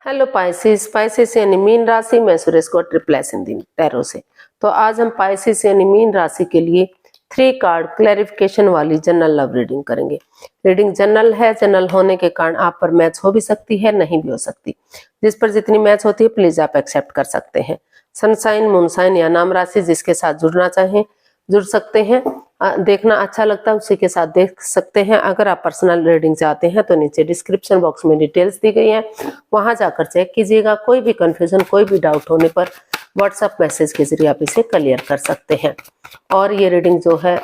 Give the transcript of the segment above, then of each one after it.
Hello Pisces यानी मीन राशि। मैं Suresh Gaur replace in the tarot से। तो आज हम पाइसेस यानी मीन राशि के लिए 3 कार्ड क्लैरिफिकेशन वाली जनरल लव रीडिंग करेंगे। रीडिंग जनरल है, जनरल होने के कारण आप पर मैच हो भी सकती है, नहीं भी हो सकती। जिस पर जितनी मैच होती है प्लीज आप एक्सेप्ट कर सकते हैं। सनसाइन, मूनसाइन या नाम राशि जिसके साथ जुड़ना चाहें जुड़ सकते हैं। देखना अच्छा लगता है उसी के साथ देख सकते हैं। अगर आप पर्सनल रीडिंग चाहते हैं तो नीचे डिस्क्रिप्शन बॉक्स में डिटेल्स दी गई हैं, वहां जाकर चेक कीजिएगा। कोई भी कंफ्यूजन, कोई भी डाउट होने पर व्हाट्सएप मैसेज के जरिए आप इसे क्लियर कर सकते हैं। और ये रीडिंग जो है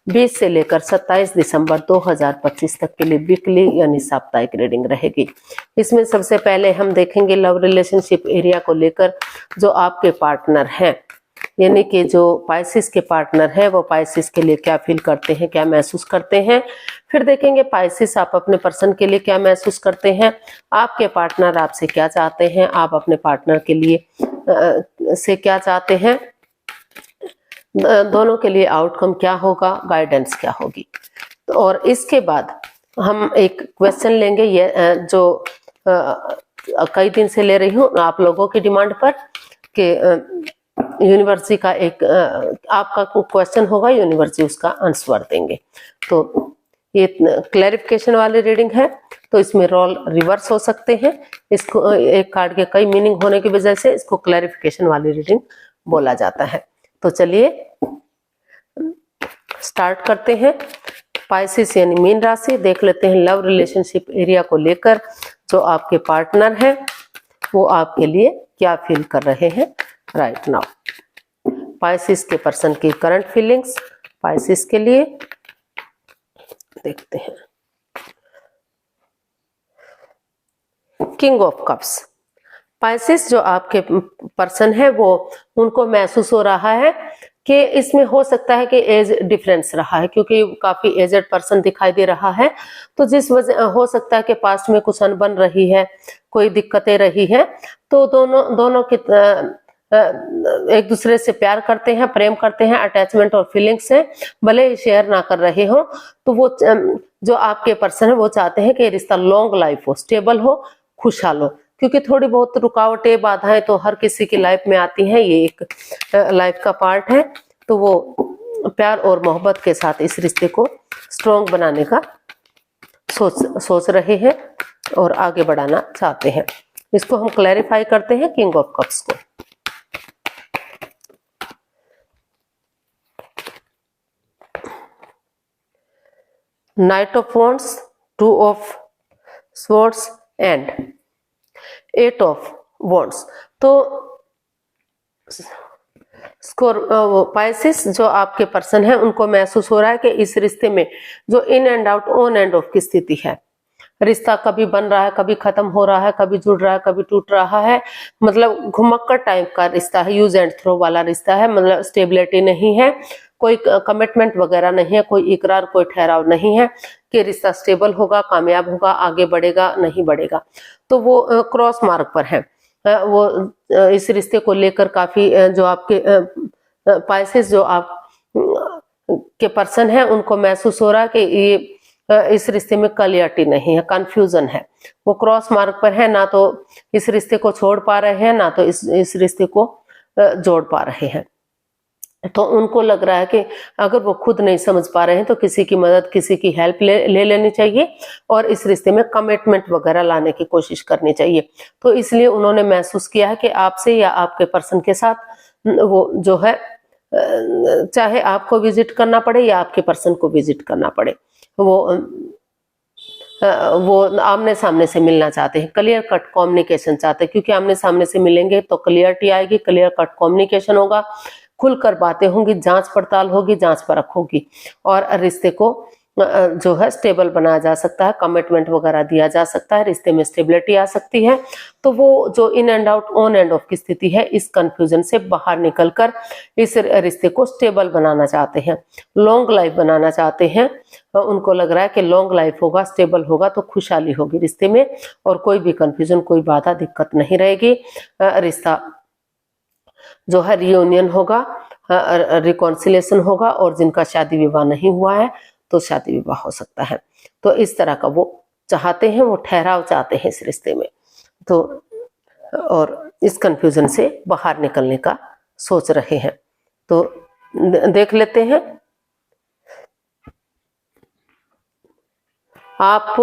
20 से लेकर 27 दिसंबर 2025 तक के लिए वीकली यानी साप्ताहिक रीडिंग रहेगी। इसमें सबसे पहले हम देखेंगे लव रिलेशनशिप एरिया को लेकर जो आपके पार्टनर हैं, यानी कि जो पाइसेस के पार्टनर हैं वो पाइसेस के लिए क्या फील करते हैं, क्या महसूस करते हैं। फिर देखेंगे पाइसेस आप अपने पर्सन के लिए क्या महसूस करते हैं, आपके पार्टनर आपसे क्या चाहते हैं, आप अपने पार्टनर के लिए से क्या चाहते हैं, दोनों के लिए आउटकम क्या होगा, गाइडेंस क्या होगी। और इसके बाद हम एक क्वेश्चन लेंगे, ये जो कई दिन से ले रही हूँ आप लोगों की डिमांड पर कि यूनिवर्सिटी का एक आपका क्वेश्चन होगा, यूनिवर्सिटी उसका आंसर देंगे। तो ये क्लैरिफिकेशन वाली रीडिंग है, तो इसमें रोल रिवर्स हो सकते हैं। इसको एक कार्ड के कई मीनिंग होने की वजह से इसको क्लैरिफिकेशन वाली रीडिंग बोला जाता है। तो चलिए स्टार्ट करते हैं। पाइसेस यानी मीन राशि देख लेते हैं लव रिलेशनशिप एरिया को लेकर जो आपके पार्टनर हैं वो आपके लिए क्या फील कर रहे हैं राइट नाउ। पाइसेस के पर्सन की करंट फीलिंग्स पाइसेस के लिए देखते हैं। King of cups. पाइसेस जो आपके पर्सन है वो उनको महसूस हो रहा है कि इसमें हो सकता है कि एज डिफरेंस रहा है, क्योंकि काफी एजेड पर्सन दिखाई दे रहा है। तो जिस वजह हो सकता है कि पास्ट में कुछ अनबन रही है, कोई दिक्कतें रही है, तो दोनों की एक दूसरे से प्यार करते हैं, प्रेम करते हैं, अटैचमेंट और फीलिंग्स है, भले ही शेयर ना कर रहे हो। तो वो जो आपके पर्सन है वो चाहते हैं कि रिश्ता लॉन्ग लाइफ हो, स्टेबल हो, खुशहाल हो। क्योंकि थोड़ी बहुत रुकावटें, बाधाएं तो हर किसी की लाइफ में आती हैं, ये एक लाइफ का पार्ट है। तो वो प्यार और मोहब्बत के साथ इस रिश्ते को स्ट्रॉन्ग बनाने का सोच रहे हैं और आगे बढ़ाना चाहते हैं। इसको हम क्लैरिफाई करते हैं किंग ऑफ कप्स को। Night of wands, 2 of swords and 8 of wands. तो पाइसेस जो आपके पर्सन है उनको महसूस हो रहा है कि इस रिश्ते में जो in and out, on end of की स्थिति है, रिश्ता कभी बन रहा है, कभी खत्म हो रहा है, कभी जुड़ रहा है, कभी टूट रहा है। मतलब घुमक्कड़ टाइप का रिश्ता है, यूज एंड थ्रो वाला रिश्ता है। मतलब स्टेबिलिटी नहीं है, कोई कमिटमेंट वगैरह नहीं है, कोई इकरार, कोई ठहराव नहीं है कि रिश्ता स्टेबल होगा, कामयाब होगा, आगे बढ़ेगा, नहीं बढ़ेगा। तो वो क्रॉस मार्ग पर है। वो इस रिश्ते को लेकर काफी जो आपके पाइसेस जो आप के पर्सन है उनको महसूस हो रहा है कि ये इस रिश्ते में क्लियरिटी नहीं है, कंफ्यूजन है। वो क्रॉस मार्ग पर है, ना तो इस रिश्ते को छोड़ पा रहे हैं, ना तो इस रिश्ते को जोड़ पा रहे हैं। तो उनको लग रहा है कि अगर वो खुद नहीं समझ पा रहे हैं तो किसी की मदद, किसी की हेल्प ले लेनी चाहिए और इस रिश्ते में कमिटमेंट वगैरह लाने की कोशिश करनी चाहिए। तो इसलिए उन्होंने महसूस किया है कि आपसे या आपके पर्सन के साथ वो जो है, चाहे आपको विजिट करना पड़े या आपके पर्सन को विजिट करना पड़े, वो आमने सामने से मिलना चाहते हैं, क्लियर कट कम्युनिकेशन चाहते हैं। क्योंकि आमने सामने से मिलेंगे तो क्लियरिटी आएगी, क्लियर कट कम्युनिकेशन होगा, खुलकर बातें होंगी, जांच पड़ताल होगी, जांच परख होगी और रिश्ते को जो है स्टेबल बनाया जा सकता है, कमिटमेंट वगैरह दिया जा सकता है, रिश्ते में स्टेबिलिटी आ सकती है। तो वो जो in and out, on end of की स्थिति है, इस कंफ्यूजन से बाहर निकलकर इस रिश्ते को स्टेबल बनाना चाहते हैं, लॉन्ग लाइफ बनाना चाहते हैं। उनको लग रहा है कि लॉन्ग लाइफ होगा, स्टेबल होगा तो खुशहाली होगी रिश्ते में और कोई भी कंफ्यूजन, कोई बाधा, दिक्कत नहीं रहेगी। रिश्ता जो है रियूनियन होगा, रिकॉन्सिलेशन होगा और जिनका शादी विवाह नहीं हुआ है तो शादी विवाह हो सकता है। तो इस तरह का वो चाहते हैं, वो ठहराव चाहते हैं इस रिश्ते में। तो और इस कंफ्यूजन से बाहर निकलने का सोच रहे हैं। तो देख लेते हैं आप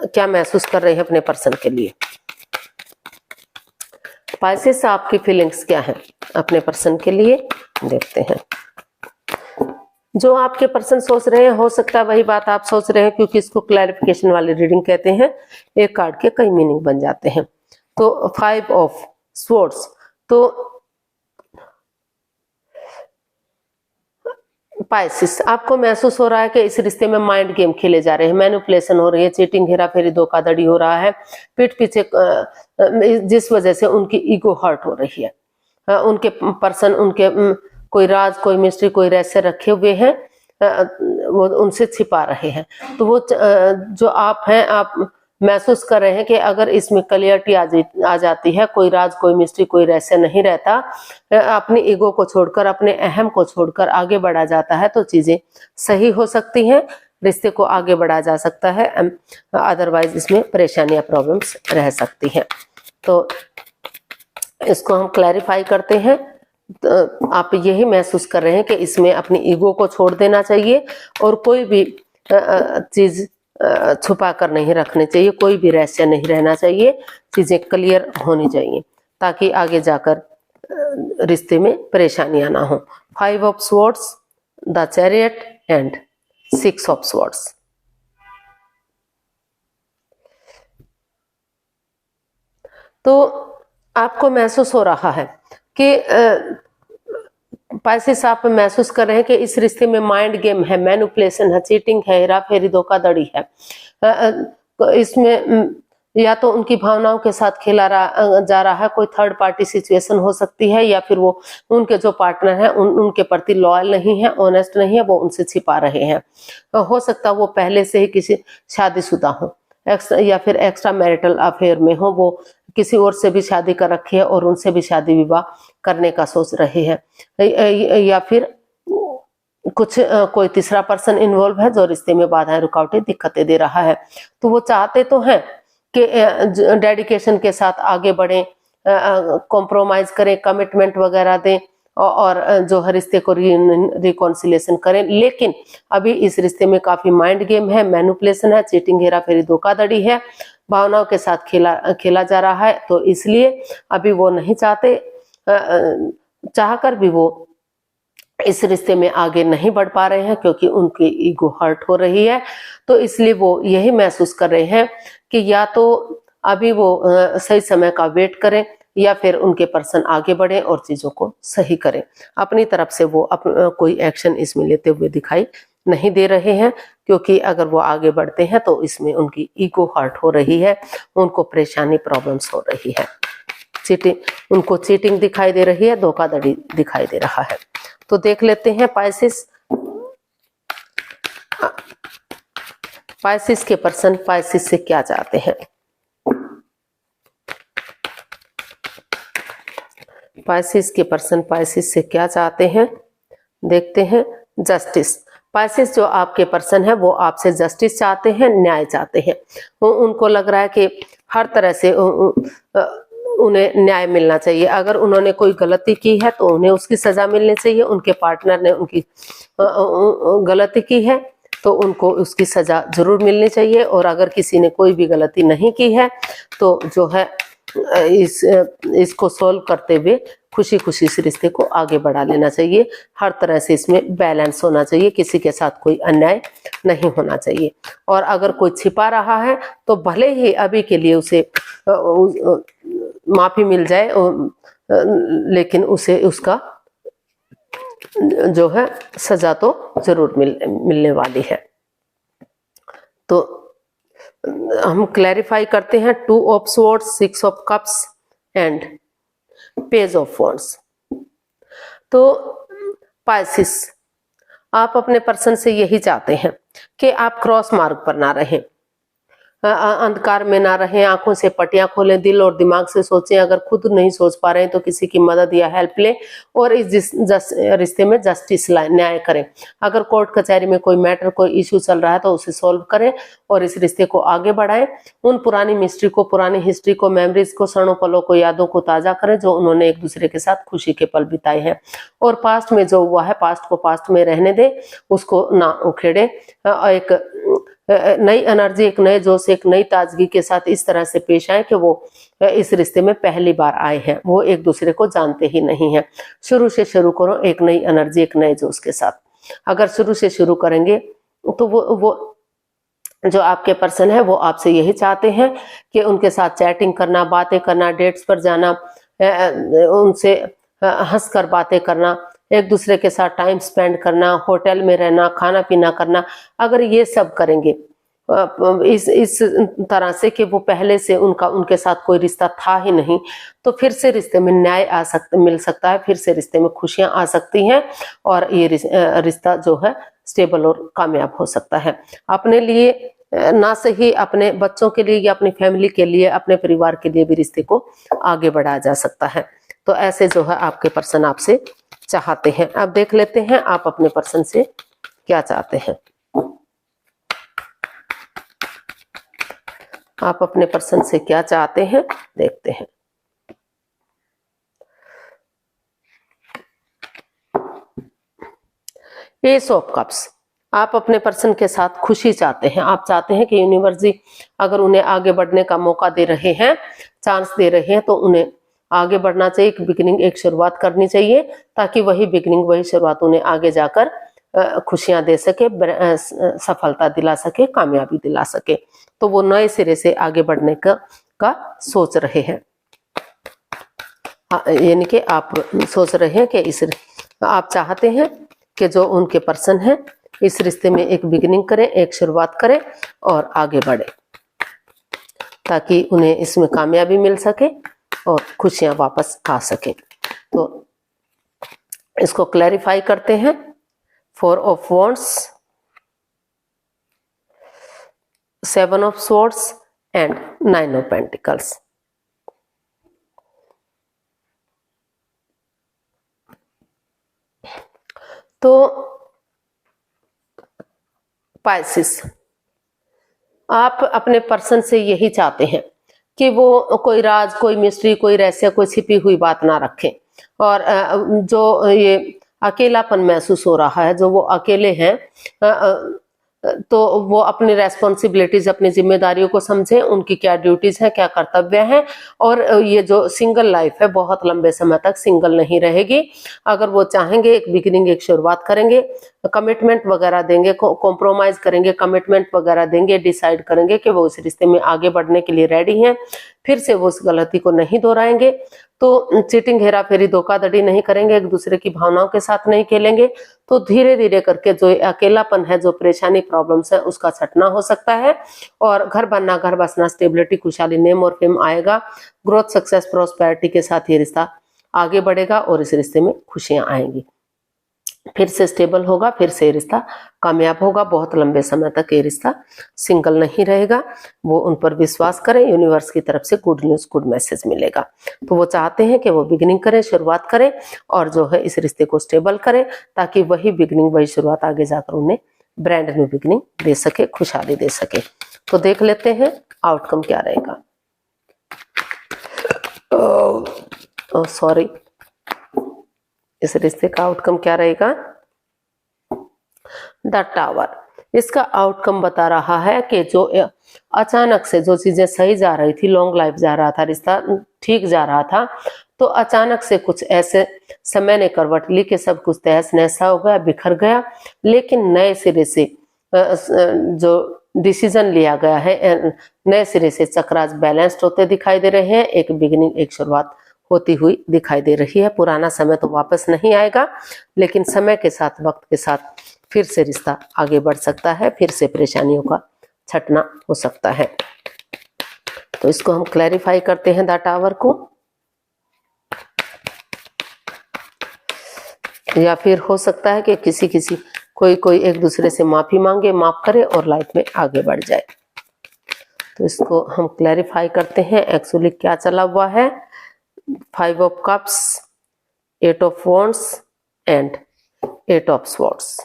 क्या महसूस कर रहे हैं अपने पर्सन के लिए। पाइसेस आपकी फीलिंग्स क्या है अपने पर्सन के लिए, देखते हैं। जो आपके पर्सन सोच रहे हैं हो सकता है वही बात आप सोच रहे हैं, क्योंकि इसको क्लैरिफिकेशन वाली रीडिंग कहते हैं। एक कार्ड के कई मीनिंग बन जाते हैं। तो 5 ऑफ स्वॉर्ड्स, तो पाइसेस आपको महसूस हो रहा है कि इस रिश्ते में माइंड गेम खेले जा रहे हैं, मैनिपुलेशन हो रही है, चीटिंग, हेराफेरी, धोखाधड़ी हो रहा है पीठ पीछे, जिस वजह से उनकी ईगो हर्ट हो रही है। उनके पर्सन उनके कोई राज, कोई मिस्ट्री, कोई रहस्य रखे हुए हैं, वो उनसे छिपा रहे हैं। तो वो जो आप हैं, आप महसूस कर रहे हैं कि अगर इसमें क्लियरिटी आ जाती है, कोई राज, कोई मिस्ट्री, कोई रहस्य नहीं रहता, अपनी ईगो को छोड़कर, अपने अहम को छोड़कर आगे बढ़ा जाता है, तो चीजें सही हो सकती हैं, रिश्ते को आगे बढ़ा जा सकता है। अदरवाइज इसमें परेशानियां, प्रॉब्लम्स रह सकती हैं। तो इसको हम क्लैरिफाई करते हैं। तो आप यही महसूस कर रहे हैं कि इसमें अपनी ईगो को छोड़ देना चाहिए और कोई भी चीज छुपा कर नहीं रखनी चाहिए, कोई भी रहस्य नहीं रहना चाहिए, चीजें क्लियर होनी चाहिए ताकि आगे जाकर रिश्ते में परेशानियां ना हो। 5 of swords, the chariot and 6 of swords. तो आपको महसूस हो रहा है कि पाइसेस आप महसूस कर रहे हैं कि इस रिश्ते में माइंड गेम है, मैनिपुलेशन है, चीटिंग है, हेराफेरी, धोखाधड़ी है। इसमें या तो उनकी भावनाओं के साथ खेला जा रहा है, कोई थर्ड पार्टी सिचुएशन हो सकती है, या फिर वो उनके जो पार्टनर हैं उनके प्रति लॉयल नहीं है, ऑनेस्ट नहीं है, वो उनसे छिपा रहे हैं। हो सकता है वो पहले से ही किसी शादीशुदा हो, या फिर एक्स्ट्रा मैरिटल अफेयर में हो, वो किसी और से भी शादी कर रखी है और उनसे भी शादी विवाह करने का सोच रहे हैं, या फिर कुछ कोई तीसरा पर्सन इन्वॉल्व है जो रिश्ते में बाधाएं, रुकावटें, दिक्कतें दे रहा है। तो वो चाहते तो हैं कि डेडिकेशन के साथ आगे बढ़ें, कॉम्प्रोमाइज करें, कमिटमेंट वगैरह दें और जो है रिश्ते को रिकॉन्सिलेशन करें, लेकिन अभी इस रिश्ते में काफी माइंड गेम है, मैनिपुलेशन है, चीटिंग, हेराफेरी, धोखाधड़ी है, भावनाओं के साथ खेला जा रहा है। तो इसलिए अभी वो नहीं चाहते, चाहकर भी वो इस रिश्ते में आगे नहीं बढ़ पा रहे हैं क्योंकि उनकी ईगो हर्ट हो रही है। तो इसलिए वो यही महसूस कर रहे हैं कि या तो अभी वो सही समय का वेट करें, या फिर उनके पर्सन आगे बढ़े और चीजों को सही करें। अपनी तरफ से वो कोई एक्शन इसमें लेते हुए दिखाई नहीं दे रहे हैं, क्योंकि अगर वो आगे बढ़ते हैं तो इसमें उनकी ईगो हर्ट हो रही है, उनको परेशानी, प्रॉब्लम्स हो रही है, उनको चीटिंग दिखाई दे रही है, धोखाधड़ी दिखाई दे रहा है। तो देख लेते हैं पाइसेस के पर्सन पाइसेस से क्या चाहते हैं। पाइसेस के पर्सन पाइसेस से क्या चाहते हैं, देखते हैं। जस्टिस, पाइसेस जो आपके पर्सन है वो आपसे जस्टिस चाहते हैं, न्याय चाहते हैं। उनको लग रहा है कि हर तरह से उन्हें न्याय मिलना चाहिए। अगर उन्होंने कोई गलती की है तो उन्हें उसकी सजा मिलनी चाहिए, उनके पार्टनर ने उनकी गलती की है तो उनको उसकी सजा जरूर मिलनी चाहिए, और अगर किसी ने कोई भी गलती नहीं की है तो जो है इसको सॉल्व करते हुए खुशी खुशी इस रिश्ते को आगे बढ़ा लेना चाहिए। हर तरह से इसमें बैलेंस होना चाहिए, किसी के साथ कोई अन्याय नहीं होना चाहिए। और अगर कोई छिपा रहा है तो भले ही अभी के लिए उसे माफी मिल जाए, लेकिन उसे उसका जो है सजा तो जरूर मिलने वाली है। तो हम क्लैरिफाई करते हैं। 2 of swords, 6 of cups and page of wands. तो पाइसेस, आप अपने पर्सन से यही चाहते हैं कि आप क्रॉस मार्ग पर ना रहें, अंधकार में ना रहें, आंखों से पट्टियां खोलें, दिल और दिमाग से सोचें। अगर खुद नहीं सोच पा रहे हैं तो किसी की मदद या हेल्प लें और इस रिश्ते में जस्टिस न्याय करें। अगर कोर्ट कचहरी में कोई मैटर, कोई इश्यू चल रहा है तो उसे सॉल्व करें और इस रिश्ते को आगे बढ़ाएं। उन पुरानी मिस्ट्री को, पुरानी हिस्ट्री को, मेमोरीज को, क्षणों पलों को, यादों को ताजा करें जो उन्होंने एक दूसरे के साथ खुशी के पल बिताए हैं। और पास्ट में जो हुआ है, पास्ट को पास्ट में रहने दें, उसको ना उखेड़े। एक नई एनर्जी, एक नए जोश, एक नई ताजगी के साथ इस तरह से पेश आए कि वो इस रिश्ते में पहली बार आए हैं, वो एक दूसरे को जानते ही नहीं है। शुरू से शुरू करो एक नई एनर्जी, एक नए जोश के साथ। अगर शुरू से शुरू करेंगे तो वो जो आपके पर्सन है वो आपसे यही चाहते हैं कि उनके साथ चैटिंग करना, बातें करना, डेट्स पर जाना, उनसे हंसकर बातें करना, एक दूसरे के साथ टाइम स्पेंड करना, होटल में रहना, खाना पीना करना। अगर ये सब करेंगे इस तरह से कि वो पहले से उनके साथ कोई रिश्ता था ही नहीं, तो फिर से रिश्ते में न्याय मिल सकता है, फिर से रिश्ते में खुशियां आ सकती हैं और ये रिश्ता जो है स्टेबल और कामयाब हो सकता है। अपने लिए ना सही, अपने बच्चों के लिए या अपनी फैमिली के लिए, अपने परिवार के लिए भी रिश्ते को आगे बढ़ाया जा सकता है। तो ऐसे जो है आपके पर्सन आपसे चाहते हैं। अब देख लेते हैं आप अपने पर्सन से क्या चाहते हैं। आप अपने पर्सन से क्या चाहते हैं देखते हैं। एस ऑफ कप्स, आप अपने पर्सन के साथ खुशी चाहते हैं। आप चाहते हैं कि यूनिवर्स जी अगर उन्हें आगे बढ़ने का मौका दे रहे हैं, चांस दे रहे हैं, तो उन्हें आगे बढ़ना चाहिए। एक बिगिनिंग, एक शुरुआत करनी चाहिए ताकि वही बिगिनिंग, वही शुरुआत उन्हें आगे जाकर खुशियां दे सके, सफलता दिला सके, कामयाबी दिला सके। तो वो नए सिरे से आगे बढ़ने का सोच रहे हैं। यानी कि आप सोच रहे हैं कि आप चाहते हैं कि जो उनके पर्सन है इस रिश्ते में एक बिगिनिंग करें, एक शुरुआत करें और आगे बढ़े ताकि उन्हें इसमें कामयाबी मिल सके और खुशियां वापस आ सके। तो इसको क्लैरिफाई करते हैं। 4 of wands, 7 of swords and 9 of pentacles. तो पाइसिस, आप अपने पर्सन से यही चाहते हैं कि वो कोई राज, कोई मिस्ट्री, कोई रहस्य, कोई छिपी हुई बात ना रखें। और जो ये अकेलापन महसूस हो रहा है, जो वो अकेले हैं, तो वो अपनी रेस्पॉन्सिबिलिटीज, अपनी जिम्मेदारियों को समझें, उनकी क्या ड्यूटीज हैं, क्या कर्तव्य हैं। और ये जो सिंगल लाइफ है बहुत लंबे समय तक सिंगल नहीं रहेगी। अगर वो चाहेंगे एक बिगिनिंग, एक शुरुआत करेंगे, कमिटमेंट वगैरह देंगे, कॉम्प्रोमाइज करेंगे, कमिटमेंट वगैरह देंगे, डिसाइड करेंगे कि वो इस रिश्ते में आगे बढ़ने के लिए रेडी हैं, फिर से वो उस गलती को नहीं दोहराएंगे। तो चीटिंग, हेरा फेरी, धोखाधड़ी नहीं करेंगे, एक दूसरे की भावनाओं के साथ नहीं खेलेंगे। तो धीरे धीरे करके जो अकेलापन है, जो परेशानी, प्रॉब्लम्स है, उसका छटना हो सकता है और घर बनना, घर बसना, स्टेबिलिटी, खुशहाली, नेम और फेम आएगा। ग्रोथ, सक्सेस, प्रोस्पेरिटी के साथ ये रिश्ता आगे बढ़ेगा और इस रिश्ते में खुशियां आएंगी। फिर से स्टेबल होगा, फिर से रिश्ता कामयाब होगा। बहुत लंबे समय तक ये रिश्ता सिंगल नहीं रहेगा। वो उन पर विश्वास करें, यूनिवर्स की तरफ से गुड न्यूज, गुड मैसेज मिलेगा। तो वो चाहते हैं कि वो बिगिनिंग करें, शुरुआत करें और जो है इस रिश्ते को स्टेबल करें ताकि वही बिगिनिंग, वही शुरुआत आगे जाकर उन्हें ब्रांड न्यू बिगिनिंग दे सके, खुशहाली दे सके। तो देख लेते हैं आउटकम क्या रहेगा। सॉरी, इस रिश्ते का आउटकम क्या रहेगा। द टावर, इसका आउटकम बता रहा है कि जो अचानक से जो चीजें सही जा रही थी, लॉन्ग लाइफ जा रहा था, रिश्ता ठीक जा रहा था, तो अचानक से कुछ ऐसे समय ने करवट ली कि सब कुछ तहस नहस हो गया, बिखर गया। लेकिन नए सिरे से जो डिसीजन लिया गया है, नए सिरे से चक्रास बैलेंस्ड होते दिखाई दे रहे हैं। एक बिगिनिंग, एक शुरुआत होती हुई दिखाई दे रही है। पुराना समय तो वापस नहीं आएगा, लेकिन समय के साथ, वक्त के साथ फिर से रिश्ता आगे बढ़ सकता है, फिर से परेशानियों का छटना हो सकता है। तो इसको हम क्लैरिफाई करते हैं द टावर को। या फिर हो सकता है कि किसी कोई एक दूसरे से माफी मांगे, माफ करे और लाइफ में आगे बढ़ जाए। तो इसको हम क्लैरिफाई करते हैं एक्चुअली क्या चला हुआ है। 5 of cups, 8 of wands and 8 of swords.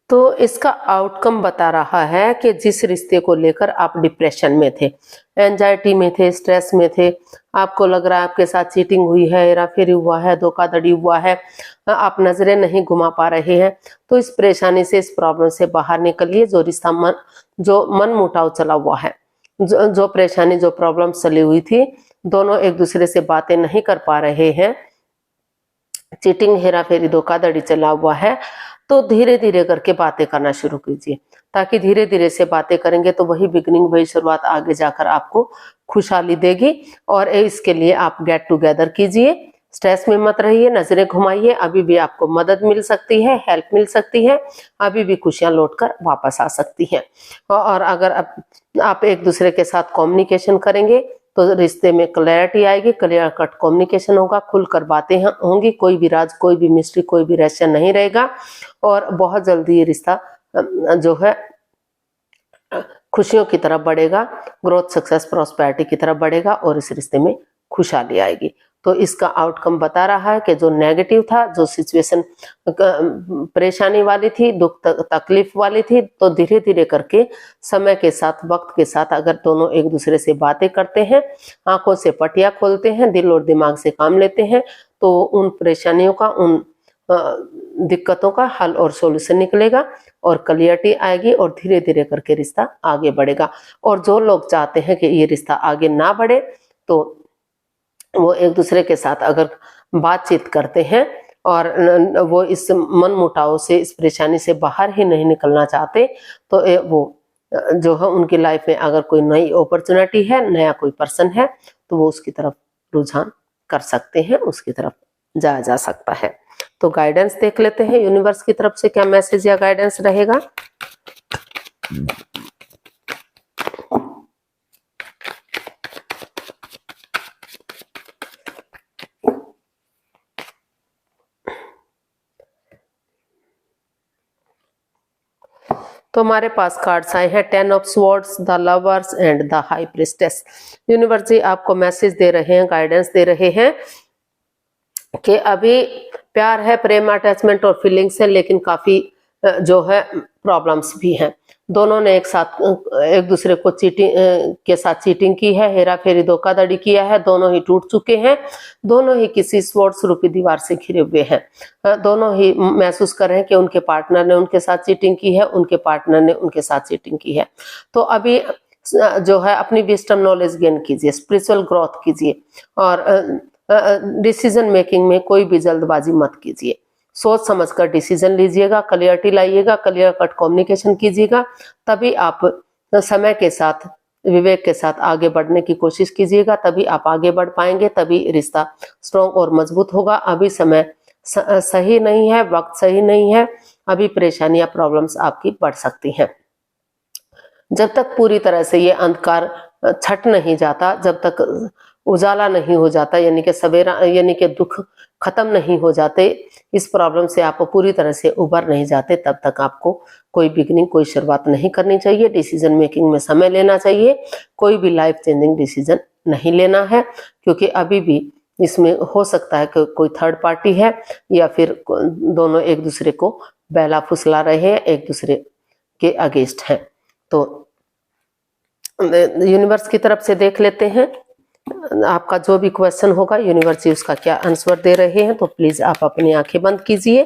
तो इसका आउटकम बता रहा है कि जिस रिश्ते को लेकर आप डिप्रेशन में थे, एंजाइटी में थे, स्ट्रेस में थे, आपको लग रहा है आपके साथ चीटिंग हुई है, हेराफेरी हुआ है, धोखाधड़ी हुआ है, आप नजरें नहीं घुमा पा रहे हैं, तो इस परेशानी से, इस प्रॉब्लम से बाहर निकलिए। जो रिश्ता जो मन मुटाव चला हुआ है, जो परेशानी, जो प्रॉब्लम चली हुई थी, दोनों एक दूसरे से बातें नहीं कर पा रहे हैं, चीटिंग, हेराफेरी, धोखाधड़ी चला हुआ है, तो धीरे धीरे करके बातें करना शुरू कीजिए, ताकि धीरे धीरे से बातें करेंगे तो वही बिगनिंग, वही शुरुआत आगे जाकर आपको खुशहाली देगी। और इसके लिए आप गेट टुगेदर कीजिए, स्ट्रेस में मत रहिए, नजरें घुमाइए, अभी भी आपको मदद मिल सकती है, हेल्प मिल सकती है, अभी भी खुशियां लौटकर वापस आ सकती हैं। और अगर आप एक दूसरे के साथ कम्युनिकेशन करेंगे तो रिश्ते में क्लैरिटी आएगी, क्लियर कट कम्युनिकेशन होगा, खुलकर बातें होंगी, कोई भी राज, कोई भी मिस्ट्री, कोई भी रहस्य नहीं रहेगा, और बहुत जल्दी ये रिश्ता जो है खुशियों की तरफ बढ़ेगा, ग्रोथ, सक्सेस, प्रॉस्पेरिटी की तरफ बढ़ेगा, और इस रिश्ते में खुशहाली आएगी। तो इसका आउटकम बता रहा है कि जो नेगेटिव था, जो सिचुएशन परेशानी वाली थी, दुख तकलीफ वाली थी, तो धीरे धीरे करके समय के साथ, वक्त के साथ अगर दोनों एक दूसरे से बातें करते हैं, आंखों से पटिया खोलते हैं, दिल और दिमाग से काम लेते हैं, तो उन परेशानियों का, उन दिक्कतों का हल और सॉल्यूशन निकलेगा, और क्लियरिटी आएगी, और धीरे धीरे करके रिश्ता आगे बढ़ेगा। और जो लोग चाहते हैं कि ये रिश्ता आगे ना बढ़े, तो वो एक दूसरे के साथ अगर बातचीत करते हैं, और वो इस मन मुटाव से, इस परेशानी से बाहर ही नहीं निकलना चाहते, तो वो जो है उनकी लाइफ में अगर कोई नई अपॉर्चुनिटी है, नया कोई पर्सन है, तो वो उसकी तरफ रुझान कर सकते हैं, उसकी तरफ जाया जा सकता है। तो गाइडेंस देख लेते हैं, यूनिवर्स की तरफ से क्या मैसेज या गाइडेंस रहेगा। तो हमारे पास कार्ड्स आए हैं 10 of swords, the lovers and the high priestess. Universe ji आपको मैसेज दे रहे हैं, गाइडेंस दे रहे हैं कि अभी प्यार है, प्रेम, अटैचमेंट और फीलिंग्स है, लेकिन काफी जो है प्रॉब्लम्स भी हैं। दोनों ने एक दूसरे को के साथ चीटिंग की है, हेरा फेरी, धोखाधड़ी किया है, दोनों ही टूट चुके हैं, दोनों ही किसी स्वॉर्ड्स रूपी दीवार से घिरे हुए हैं। दोनों ही महसूस कर रहे हैं कि उनके पार्टनर ने उनके साथ चीटिंग की है, उनके पार्टनर ने उनके साथ चीटिंग की है। तो अभी जो है अपनी विजडम नॉलेज गेन कीजिए, स्पिरिचुअल ग्रोथ कीजिए, और डिसीजन मेकिंग में कोई भी जल्दबाजी मत कीजिए, सोच समझकर डिसीजन लीजिएगा, क्लियरिटी लाइएगा, क्लियर कट कम्युनिकेशन कीजिएगा, तभी आप समय के साथ, विवेक के साथ आगे बढ़ने की कोशिश कीजिएगा, तभी आप आगे बढ़ पाएंगे, तभी रिश्ता स्ट्रॉन्ग और मजबूत होगा। अभी समय सही नहीं है, वक्त सही नहीं है, अभी परेशानियां, प्रॉब्लम्स आपकी बढ़ सकती हैं। जब तक पूरी तरह से ये अंधकार छट नहीं जाता, जब तक उजाला नहीं हो जाता, यानी कि सवेरा, यानी कि दुख खत्म नहीं हो जाते, इस प्रॉब्लम से आप पूरी तरह से उबर नहीं जाते, तब तक आपको कोई बिगनिंग, कोई शुरुआत नहीं करनी चाहिए। डिसीजन मेकिंग में समय लेना चाहिए, कोई भी लाइफ चेंजिंग डिसीजन नहीं लेना है, क्योंकि अभी भी इसमें हो सकता है कि कोई थर्ड पार्टी है, या फिर दोनों एक दूसरे को बहला फुसला रहे हैं, एक दूसरे के अगेंस्ट हैं। तो यूनिवर्स की तरफ से देख लेते हैं आपका जो भी क्वेश्चन होगा, यूनिवर्स उसका क्या आंसर दे रहे हैं। तो प्लीज आप अपनी आंखें बंद कीजिए,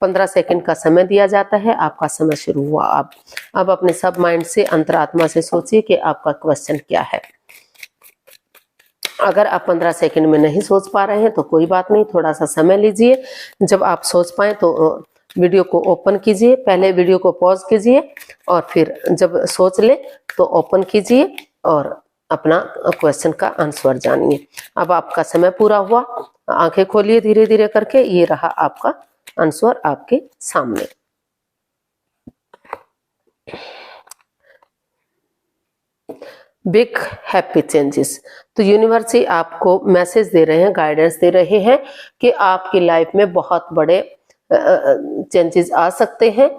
15 सेकंड का समय दिया जाता है, आपका समय शुरू हुआ। आप अब अपने सब माइंड से, अंतरात्मा से सोचिए कि आपका क्वेश्चन क्या है। अगर आप 15 सेकंड में नहीं सोच पा रहे हैं तो कोई बात नहीं, थोड़ा सा समय लीजिए, जब आप सोच पाए तो वीडियो को ओपन कीजिए, पहले वीडियो को पॉज कीजिए, और फिर जब सोच ले तो ओपन कीजिए और अपना क्वेश्चन का आंसर जानिए। अब आपका समय पूरा हुआ, आंखें खोलिए धीरे धीरे करके, ये रहा आपका आंसर आपके सामने। Big happy changes. तो यूनिवर्स आपको मैसेज दे रहे हैं, गाइडेंस दे रहे हैं कि आपकी लाइफ में बहुत बड़े चेंजेस आ सकते हैं,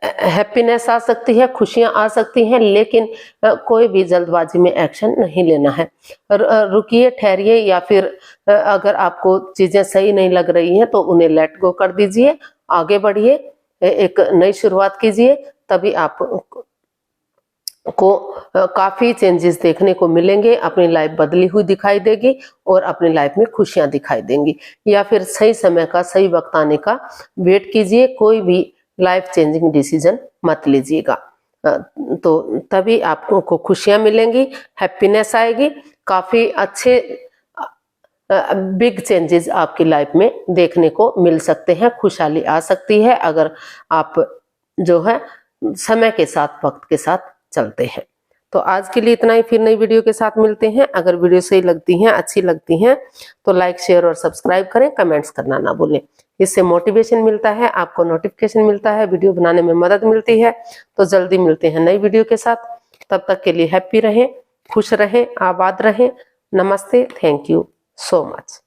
हैप्पीनेस आ सकती है, खुशियां आ सकती हैं, लेकिन कोई भी जल्दबाजी में एक्शन नहीं लेना है। रुकिए, ठहरिए, या फिर अगर आपको चीजें सही नहीं लग रही हैं तो उन्हें लेट गो कर दीजिए, आगे बढ़िए, एक नई शुरुआत कीजिए, तभी आप को काफी चेंजेस देखने को मिलेंगे, अपनी लाइफ बदली हुई दिखाई देगी और अपनी लाइफ में खुशियां दिखाई देंगी। या फिर सही समय का, सही वक्त आने का वेट कीजिए, कोई भी लाइफ चेंजिंग डिसीजन मत लीजिएगा, तो तभी आपको खुशियां मिलेंगी, हैप्पीनेस आएगी, काफी अच्छे बिग चेंजेस आपकी लाइफ में देखने को मिल सकते हैं, खुशहाली आ सकती है अगर आप जो है समय के साथ, वक्त के साथ चलते हैं। तो आज के लिए इतना ही, फिर नई वीडियो के साथ मिलते हैं। अगर वीडियो सही लगती हैं, अच्छी लगती हैं तो लाइक, शेयर और सब्सक्राइब करें, कमेंट्स करना ना भूलें। इससे मोटिवेशन मिलता है, आपको नोटिफिकेशन मिलता है, वीडियो बनाने में मदद मिलती है। तो जल्दी मिलते हैं नई वीडियो के साथ, तब तक के लिए हैप्पी रहें, खुश रहें, आबाद रहें। नमस्ते, थैंक यू सो मच।